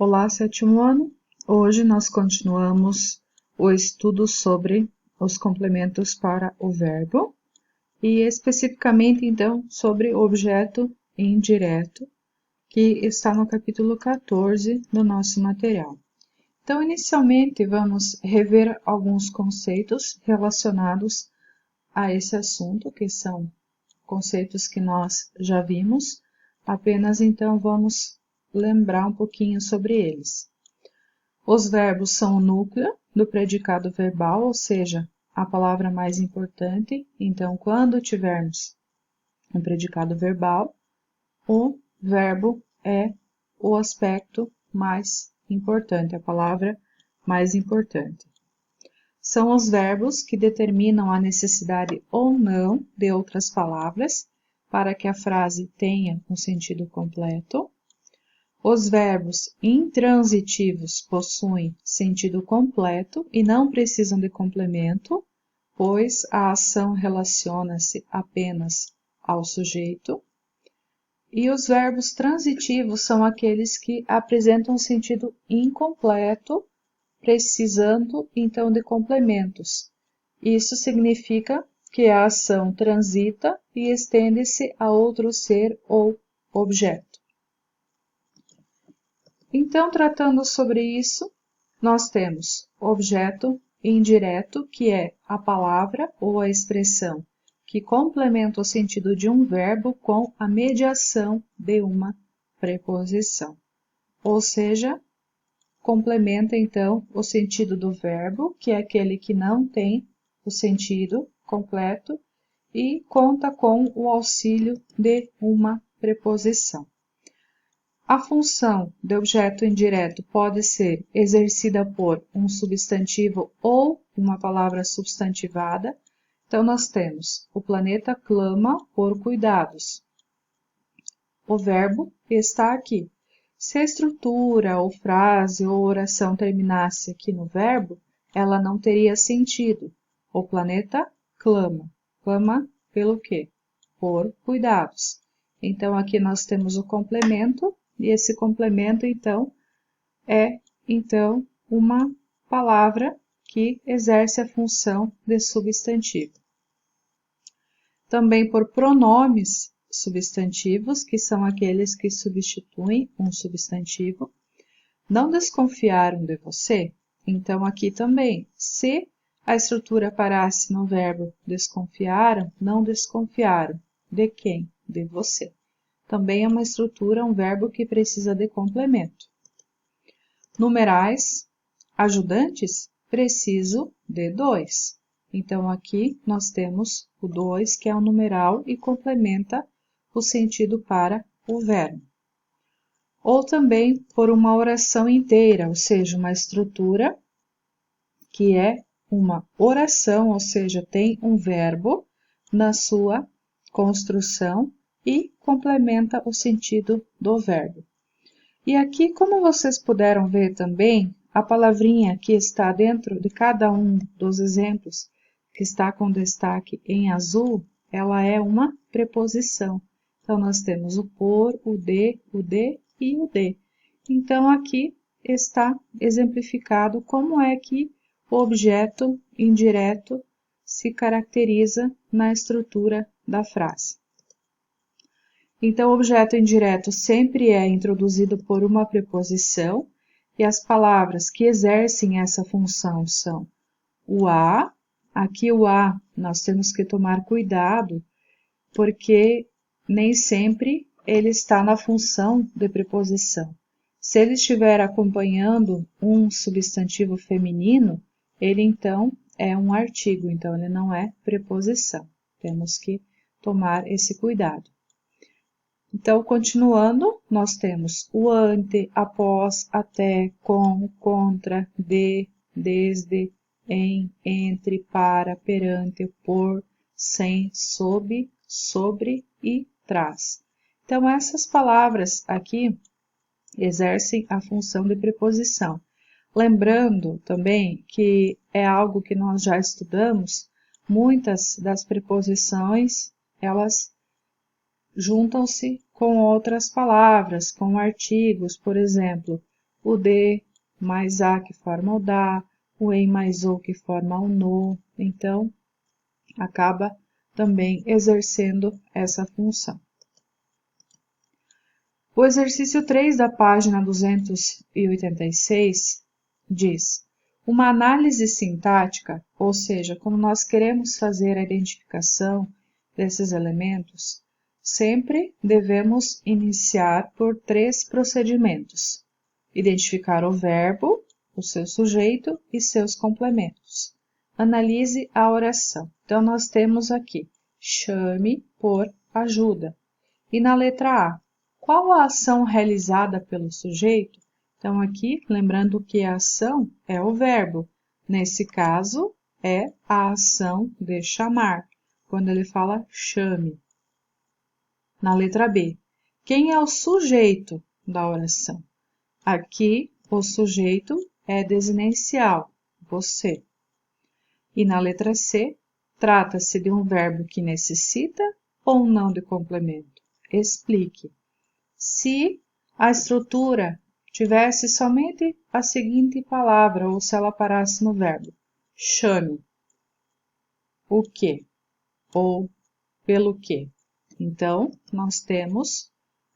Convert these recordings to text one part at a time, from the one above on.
Olá, sétimo ano! Hoje nós continuamos o estudo sobre os complementos para o verbo e especificamente então sobre o objeto indireto, que está no capítulo 14 do nosso material. Então, inicialmente, vamos rever alguns conceitos relacionados a esse assunto, que são conceitos que nós já vimos, apenas então vamos lembrar um pouquinho sobre eles. Os verbos são o núcleo do predicado verbal, ou seja, a palavra mais importante. Então, quando tivermos um predicado verbal, o verbo é o aspecto mais importante, a palavra mais importante. São os verbos que determinam a necessidade ou não de outras palavras para que a frase tenha um sentido completo. Os verbos intransitivos possuem sentido completo e não precisam de complemento, pois a ação relaciona-se apenas ao sujeito. E os verbos transitivos são aqueles que apresentam sentido incompleto, precisando então de complementos. Isso significa que a ação transita e estende-se a outro ser ou objeto. Então, tratando sobre isso, nós temos objeto indireto, que é a palavra ou a expressão que complementa o sentido de um verbo com a mediação de uma preposição. Ou seja, complementa então o sentido do verbo, que é aquele que não tem o sentido completo, e conta com o auxílio de uma preposição. A função de objeto indireto pode ser exercida por um substantivo ou uma palavra substantivada. Então, nós temos: o planeta clama por cuidados. O verbo está aqui. Se a estrutura, ou frase, ou oração terminasse aqui no verbo, ela não teria sentido. O planeta clama. Clama pelo quê? Por cuidados. Então, aqui nós temos o complemento. E esse complemento, então, é uma palavra que exerce a função de substantivo. Também por pronomes substantivos, que são aqueles que substituem um substantivo. Não desconfiaram de você? Então, aqui também, se a estrutura parasse no verbo desconfiaram, não desconfiaram. De quem? De você. Também é uma estrutura, um verbo que precisa de complemento. Numerais, ajudantes, preciso de dois. Então, aqui nós temos o dois, que é um numeral e complementa o sentido para o verbo. Ou também por uma oração inteira, ou seja, uma estrutura que é uma oração, ou seja, tem um verbo na sua construção e complementa o sentido do verbo. E aqui, como vocês puderam ver também, a palavrinha que está dentro de cada um dos exemplos, que está com destaque em azul, ela é uma preposição. Então, nós temos o por, o de e o de. Então, aqui está exemplificado como é que o objeto indireto se caracteriza na estrutura da frase. Então, o objeto indireto sempre é introduzido por uma preposição, e as palavras que exercem essa função são o a. Aqui o a nós temos que tomar cuidado, porque nem sempre ele está na função de preposição. Se ele estiver acompanhando um substantivo feminino, ele então é um artigo, então ele não é preposição. Temos que tomar esse cuidado. Então, continuando, nós temos o ante, após, até, com, contra, de, desde, em, entre, para, perante, por, sem, sob, sobre e traz. Então, essas palavras aqui exercem a função de preposição. Lembrando também que é algo que nós já estudamos, muitas das preposições, elas juntam-se com outras palavras, com artigos, por exemplo, o de mais a que forma o da, o em mais o que forma o no. Então, acaba também exercendo essa função. O exercício 3 da página 286 diz: uma análise sintática, ou seja, quando nós queremos fazer a identificação desses elementos, sempre devemos iniciar por 3 procedimentos: identificar o verbo, o seu sujeito e seus complementos. Analise a oração. Então, nós temos aqui, chame por ajuda. E na letra A, qual a ação realizada pelo sujeito? Então, aqui, lembrando que a ação é o verbo. Nesse caso, é a ação de chamar, quando ele fala chame. Na letra B, quem é o sujeito da oração? Aqui, o sujeito é desinencial, você. E na letra C, trata-se de um verbo que necessita ou não de complemento? Explique. Se a estrutura tivesse somente a seguinte palavra, ou se ela parasse no verbo, chame, o que, ou pelo que. Então, nós temos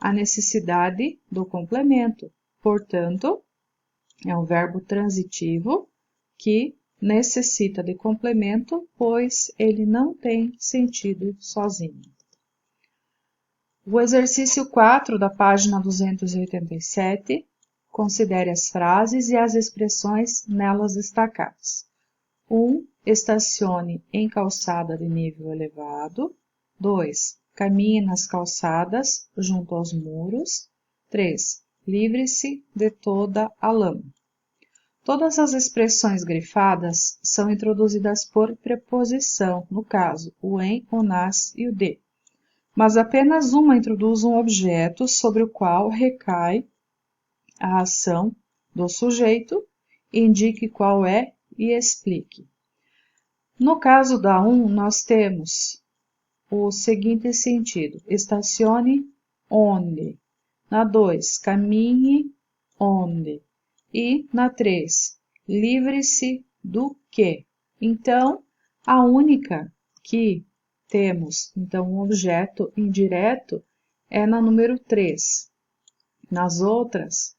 a necessidade do complemento. Portanto, é um verbo transitivo que necessita de complemento, pois ele não tem sentido sozinho. O exercício 4 da página 287, considere as frases e as expressões nelas destacadas. 1. Estacione em calçada de nível elevado. 2. Caminhe nas calçadas junto aos muros. 3. Livre-se de toda a lama. Todas as expressões grifadas são introduzidas por preposição, no caso, o em, o nas e o de. Mas apenas uma introduz um objeto sobre o qual recai a ação do sujeito, indique qual é e explique. No caso da 1, nós temos o seguinte sentido: estacione onde. Na 2, caminhe onde. E na 3, livre-se do que. Então, a única que temos, então, um objeto indireto é na número 3. Nas outras,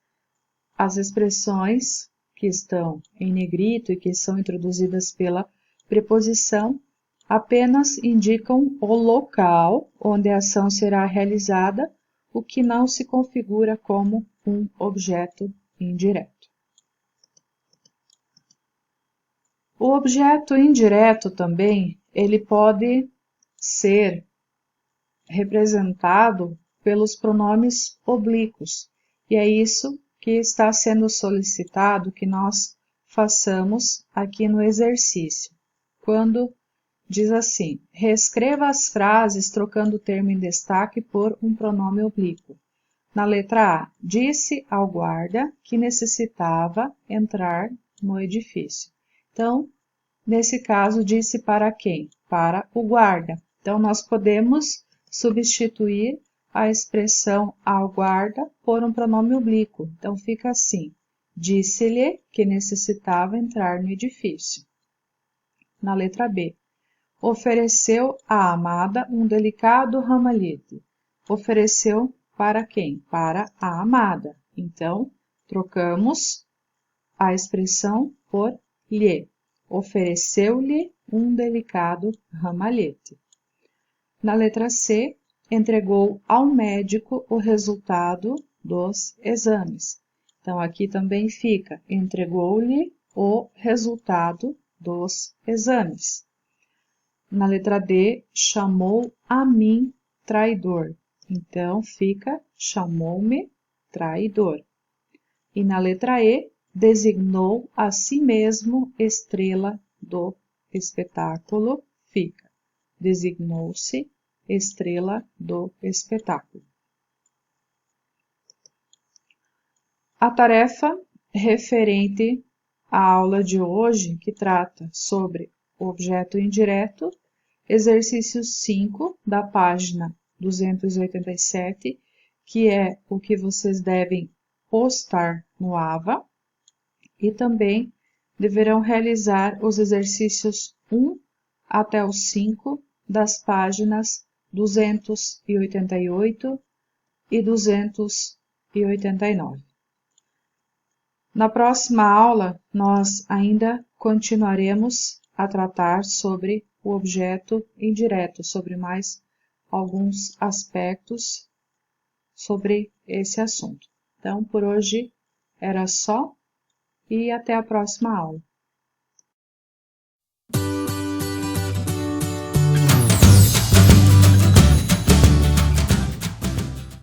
as expressões que estão em negrito e que são introduzidas pela preposição apenas indicam o local onde a ação será realizada, o que não se configura como um objeto indireto. O objeto indireto também, ele pode ser representado pelos pronomes oblíquos, e é isso que está sendo solicitado que nós façamos aqui no exercício. Quando diz assim: reescreva as frases trocando o termo em destaque por um pronome oblíquo. Na letra A, disse ao guarda que necessitava entrar no edifício. Então, nesse caso, disse para quem? Para o guarda. Então, nós podemos substituir a expressão ao guarda por um pronome oblíquo. Então, fica assim: disse-lhe que necessitava entrar no edifício. Na letra B, ofereceu à amada um delicado ramalhete. Ofereceu para quem? Para a amada. Então, trocamos a expressão por lhe. Ofereceu-lhe um delicado ramalhete. Na letra C, entregou ao médico o resultado dos exames. Então, aqui também fica: entregou-lhe o resultado dos exames. Na letra D, chamou a mim traidor. Então, fica: chamou-me traidor. E na letra E, designou a si mesmo estrela do espetáculo. Fica: designou-se estrela do espetáculo. A tarefa referente à aula de hoje, que trata sobre o objeto indireto, exercício 5 da página 287, que é o que vocês devem postar no AVA e também deverão realizar os exercícios 1 até o 5 das páginas 288 e 289. Na próxima aula, nós ainda continuaremos a tratar sobre o objeto indireto, sobre mais alguns aspectos sobre esse assunto. Então, por hoje era só e até a próxima aula.